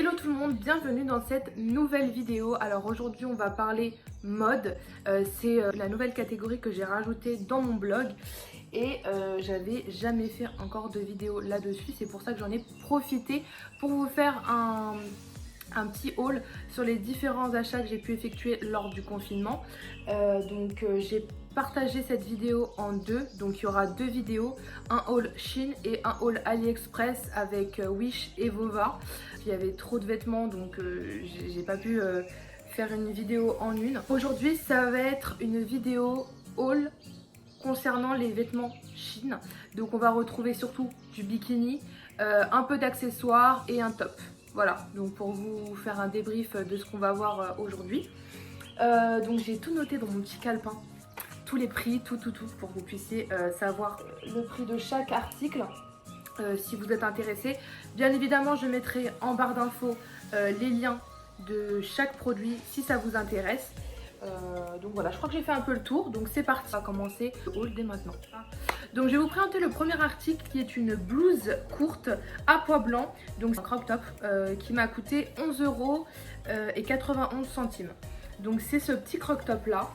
Hello tout le monde, bienvenue dans cette nouvelle vidéo. Alors aujourd'hui on va parler mode, c'est la nouvelle catégorie que j'ai rajoutée dans mon blog et j'avais jamais fait encore de vidéo là-dessus, c'est pour ça que j'en ai profité pour vous faire un petit haul sur les différents achats que j'ai pu effectuer lors du confinement. J'ai partagé cette vidéo en deux, donc il y aura deux vidéos, un haul Shein et un haul AliExpress avec Wish et Vova. Il y avait trop de vêtements donc j'ai pas pu faire une vidéo en une. Aujourd'hui ça va être une vidéo haul concernant les vêtements Shein. Donc on va retrouver surtout du bikini, un peu d'accessoires et un top. Voilà, donc pour vous faire un débrief de ce qu'on va voir aujourd'hui. Donc j'ai tout noté dans mon petit calepin, tous les prix, tout, pour que vous puissiez savoir le prix de chaque article. Si vous êtes intéressé, bien évidemment je mettrai en barre d'infos les liens de chaque produit si ça vous intéresse. Donc voilà, je crois que j'ai fait un peu le tour, donc c'est parti, on va commencer le haul dès maintenant. Donc je vais vous présenter le premier article qui est une blouse courte à pois blanc, donc c'est un crop top qui m'a coûté 11,91 €. Donc c'est ce petit crop top là,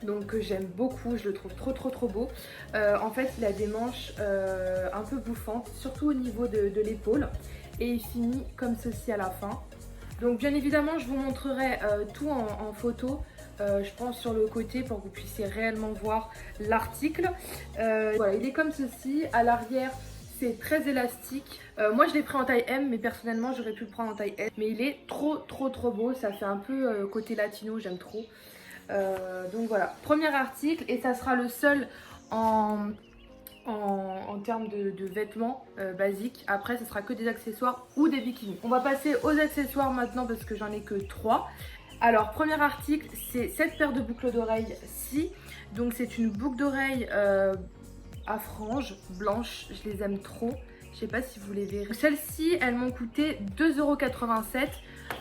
donc j'aime beaucoup, je le trouve trop beau. En fait il a des manches un peu bouffantes, surtout au niveau de l'épaule, et il finit comme ceci à la fin. Donc bien évidemment je vous montrerai tout en photo, je pense sur le côté pour que vous puissiez réellement voir l'article. Voilà, il est comme ceci, à l'arrière c'est très élastique. Moi je l'ai pris en taille M, mais personnellement j'aurais pu le prendre en taille S. Mais il est trop beau, ça fait un peu côté latino, j'aime trop. Donc voilà, premier article, et ça sera le seul en termes de vêtements basiques. Après ce sera que des accessoires ou des bikinis. On va passer aux accessoires maintenant parce que j'en ai que 3. Alors premier article, c'est cette paire de boucles d'oreilles-ci. Donc c'est une boucle d'oreille à franges blanches, je les aime trop. Je sais pas si vous les verrez. Celles-ci, elles m'ont coûté 2,87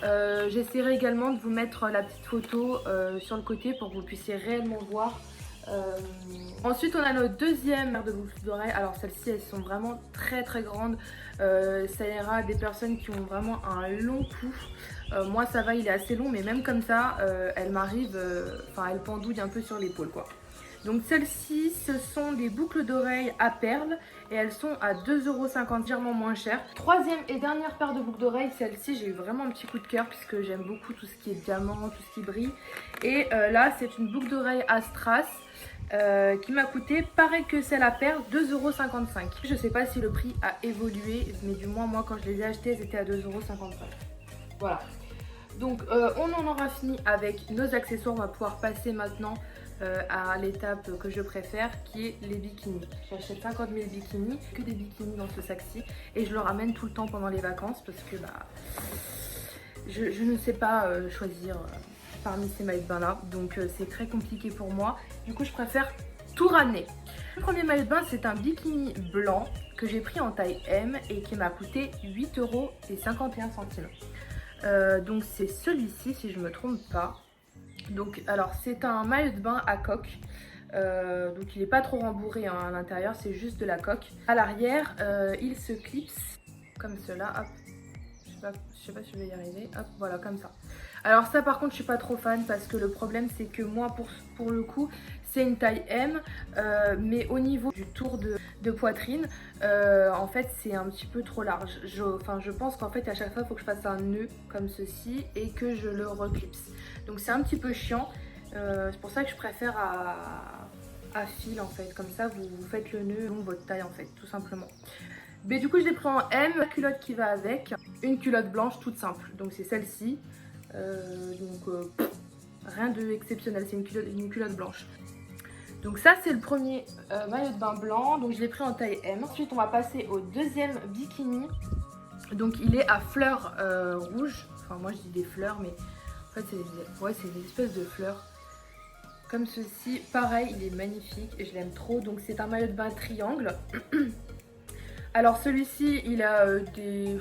€. J'essaierai également de vous mettre la petite photo sur le côté pour que vous puissiez réellement voir. Ensuite on a notre deuxième paire de boucles d'oreilles. Alors celles-ci elles sont vraiment très grandes, ça ira à des personnes qui ont vraiment un long cou. Moi ça va, il est assez long, mais même comme ça elle m'arrive, enfin elle pendouille un peu sur l'épaule quoi. Donc celles-ci ce sont des boucles d'oreilles à perles et elles sont à 2,50 €, légèrement moins cher. Troisième et dernière paire de boucles d'oreilles, celle-ci j'ai eu vraiment un petit coup de cœur puisque j'aime beaucoup tout ce qui est diamant, tout ce qui brille. Et là c'est une boucle d'oreille à strass qui m'a coûté pareil que celle à perles, 2,55 €. Je sais pas si le prix a évolué, mais du moins moi quand je les ai achetées elles étaient à 2,55 €. Voilà. Donc on en aura fini avec nos accessoires. On va pouvoir passer maintenant à l'étape que je préfère, qui est les bikinis. J'achète 50 000 bikinis, que des bikinis dans ce sac-ci, et je le ramène tout le temps pendant les vacances parce que je ne sais pas choisir parmi ces maillots de bain là, donc c'est très compliqué pour moi. Du coup je préfère tout ramener. Le premier maillot de bain c'est un bikini blanc que j'ai pris en taille M et qui m'a coûté 8,51 €. Donc c'est celui-ci si je me trompe pas. Donc alors c'est un maillot de bain à coque, donc il n'est pas trop rembourré hein, à l'intérieur, c'est juste de la coque. À l'arrière il se clipse comme cela, hop. Je sais pas si je vais y arriver, hop voilà comme ça. Alors ça par contre je suis pas trop fan parce que le problème c'est que moi pour le coup c'est une taille M, mais au niveau du tour de poitrine en fait c'est un petit peu trop large. Je pense qu'en fait à chaque fois il faut que je fasse un nœud comme ceci et que je le reclipse. Donc c'est un petit peu chiant, c'est pour ça que je préfère à fil en fait, comme ça vous faites le nœud selon votre taille en fait, tout simplement. Mais du coup je l'ai pris en M, la culotte qui va avec, une culotte blanche toute simple, donc c'est celle-ci, rien de exceptionnel, c'est une culotte blanche. Donc ça c'est le premier maillot de bain blanc, donc je l'ai pris en taille M. Ensuite on va passer au deuxième bikini, donc il est à fleurs rouges, enfin moi je dis des fleurs mais en fait c'est des espèces de fleurs. Comme ceci, pareil il est magnifique et je l'aime trop, donc c'est un maillot de bain triangle. Alors celui-ci il a des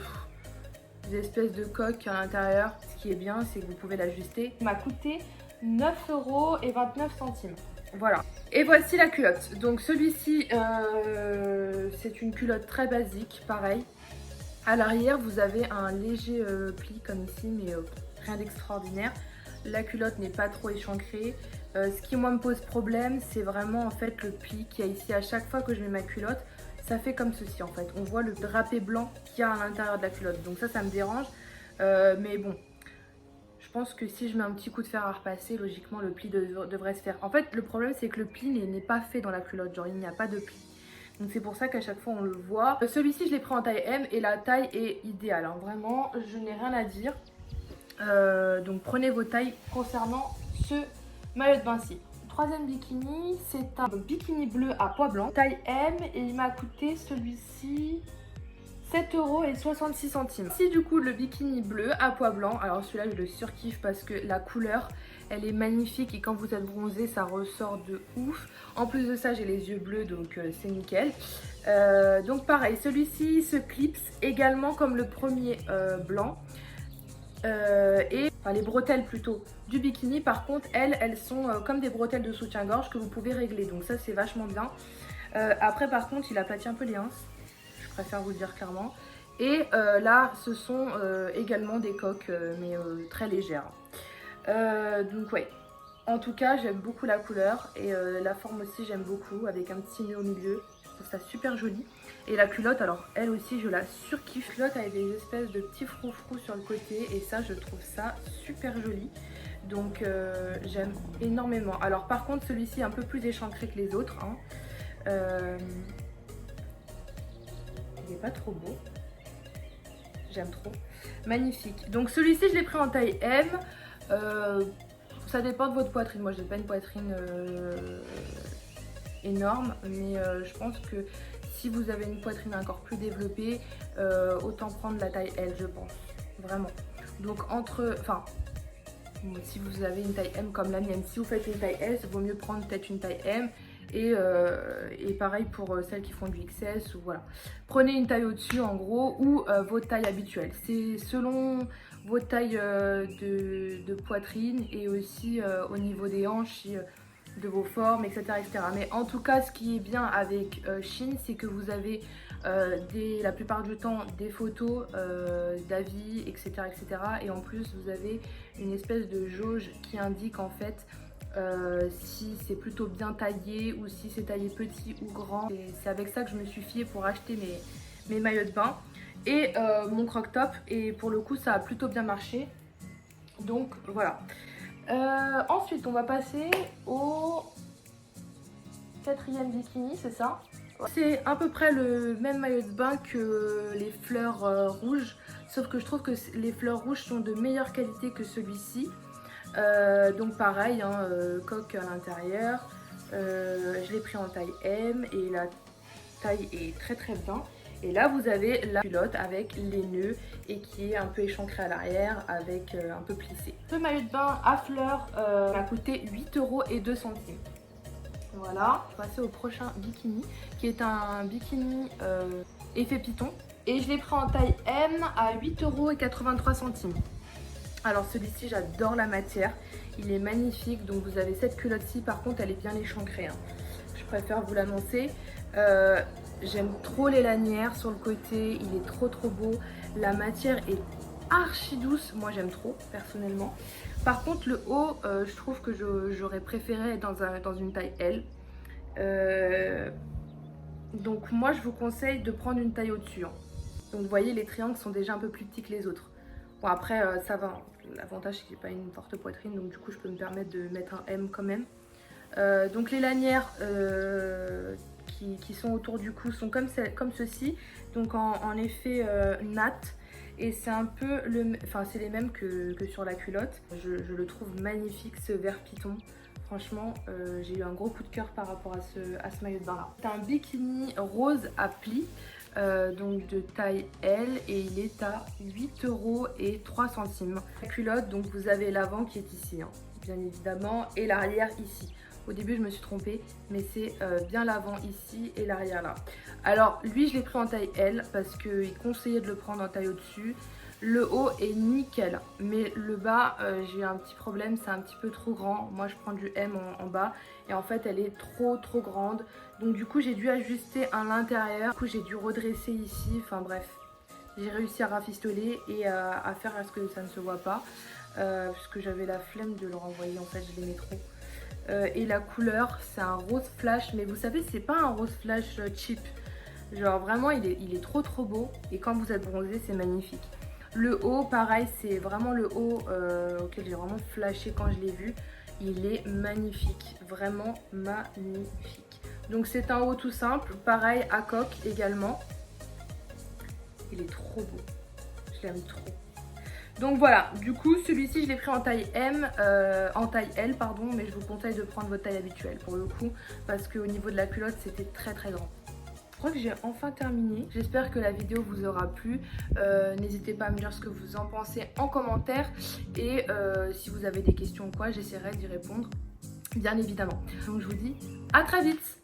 espèces de coques à l'intérieur. Ce qui est bien c'est que vous pouvez l'ajuster. Il m'a coûté 9,29 €. Voilà. Et voici la culotte. Donc celui-ci c'est une culotte très basique, pareil. À l'arrière, vous avez un léger pli comme ici, mais rien d'extraordinaire. La culotte n'est pas trop échancrée. Ce qui moi me pose problème, c'est vraiment en fait le pli qu'il y a ici. À chaque fois que je mets ma culotte, ça fait comme ceci en fait. On voit le drapé blanc qu'il y a à l'intérieur de la culotte. Donc ça me dérange. Mais bon, je pense que si je mets un petit coup de fer à repasser, logiquement le pli devrait se faire. En fait, le problème c'est que le pli n'est pas fait dans la culotte. Genre il n'y a pas de pli. Donc c'est pour ça qu'à chaque fois on le voit. Celui-ci je l'ai pris en taille M et la taille est idéale. Hein. Vraiment, je n'ai rien à dire. Donc prenez vos tailles concernant ce maillot de bain-ci. Troisième bikini, c'est un bikini bleu à pois blanc, taille M, et il m'a coûté celui-ci 7,66 €. Si du coup le bikini bleu à pois blanc, alors celui-là je le surkiffe parce que la couleur elle est magnifique et quand vous êtes bronzé ça ressort de ouf. En plus de ça j'ai les yeux bleus donc c'est nickel. Donc pareil, celui-ci se clipse également comme le premier blanc. Enfin, les bretelles plutôt du bikini par contre elles sont comme des bretelles de soutien-gorge que vous pouvez régler, donc ça c'est vachement bien. Après par contre il aplatit un peu les hanches, je préfère vous le dire clairement. Et là ce sont également des coques mais très légères. Donc ouais, en tout cas j'aime beaucoup la couleur et la forme aussi j'aime beaucoup avec un petit nœud au milieu, je trouve ça super joli. Et la culotte, alors elle aussi je la surkiffe. La culotte avec des espèces de petits froufrous sur le côté et ça je trouve ça super joli. Donc j'aime énormément. Alors par contre celui-ci est un peu plus échancré que les autres. Hein. Il n'est pas trop beau. J'aime trop. Magnifique. Donc celui-ci je l'ai pris en taille M. Ça dépend de votre poitrine. Moi j'ai pas une poitrine énorme. Mais je pense que si vous avez une poitrine encore plus développée, autant prendre la taille L, je pense. Vraiment. Donc enfin, si vous avez une taille M comme la mienne, si vous faites une taille S, il vaut mieux prendre peut-être une taille M. Et pareil pour celles qui font du XS ou voilà. Prenez une taille au-dessus en gros ou votre taille habituelle. C'est selon votre taille de poitrine et aussi au niveau des hanches. De vos formes, etc., etc. Mais en tout cas, ce qui est bien avec Shein, c'est que vous avez la plupart du temps des photos, d'avis, etc., etc. Et en plus, vous avez une espèce de jauge qui indique en fait si c'est plutôt bien taillé ou si c'est taillé petit ou grand. C'est avec ça que je me suis fiée pour acheter mes maillots de bain et mon croc top. Et pour le coup, ça a plutôt bien marché. Donc voilà. Ensuite, on va passer au quatrième bikini, c'est ça? C'est à peu près le même maillot de bain que les fleurs rouges, sauf que je trouve que les fleurs rouges sont de meilleure qualité que celui-ci. Donc pareil, hein, coque à l'intérieur. Je l'ai pris en taille M et la taille est très très bien. Et là vous avez la culotte avec les nœuds et qui est un peu échancrée à l'arrière avec un peu plissé. Ce maillot de bain à fleurs m'a coûté 8,02 €. Voilà, on va passer au prochain bikini qui est un bikini effet python. Et je l'ai pris en taille M à 8,83 €. Alors celui-ci j'adore la matière, il est magnifique. Donc vous avez cette culotte-ci, par contre elle est bien échancrée. Hein. Je préfère vous l'annoncer. J'aime trop les lanières sur le côté, il est trop beau. La matière est archi douce, moi j'aime trop personnellement. Par contre le haut, je trouve que j'aurais préféré être dans une taille L. Donc moi je vous conseille de prendre une taille au-dessus. Hein. Donc vous voyez les triangles sont déjà un peu plus petits que les autres. Bon après ça va, l'avantage c'est que j'ai pas une forte poitrine donc du coup je peux me permettre de mettre un M quand même. Donc les lanières qui sont autour du cou sont comme ceci, donc en effet mat, et c'est un peu c'est les mêmes que sur la culotte. Je le trouve magnifique ce vert python. Franchement, j'ai eu un gros coup de cœur par rapport à ce maillot de bain là. C'est un bikini rose à plis, donc de taille L, et il est à 8,03 €. La culotte, donc vous avez l'avant qui est ici, hein, bien évidemment, et l'arrière ici. Au début je me suis trompée, mais c'est bien l'avant ici et l'arrière là. Alors lui je l'ai pris en taille L parce qu'il conseillait de le prendre en taille au-dessus. Le haut est nickel, mais le bas j'ai un petit problème, c'est un petit peu trop grand. Moi je prends du M en bas et en fait elle est trop grande. Donc du coup j'ai dû ajuster à l'intérieur, du coup j'ai dû redresser ici, enfin bref. J'ai réussi à rafistoler et à faire à ce que ça ne se voit pas. Parce que j'avais la flemme de le renvoyer, en fait je l'aimais trop. Et la couleur c'est un rose flash, mais vous savez c'est pas un rose flash cheap. Genre vraiment il est trop beau et quand vous êtes bronzé c'est magnifique. Le haut pareil, c'est vraiment le haut auquel j'ai vraiment flashé quand je l'ai vu. Il est magnifique, vraiment magnifique. Donc c'est un haut tout simple, pareil à coque également. Il est trop beau, je l'aime trop. Donc voilà, du coup celui-ci je l'ai pris en taille en taille L pardon, mais je vous conseille de prendre votre taille habituelle pour le coup, parce qu'au niveau de la culotte c'était très grand. Je crois que j'ai enfin terminé. J'espère que la vidéo vous aura plu. N'hésitez pas à me dire ce que vous en pensez en commentaire. Et si vous avez des questions ou quoi, j'essaierai d'y répondre, bien évidemment. Donc je vous dis à très vite.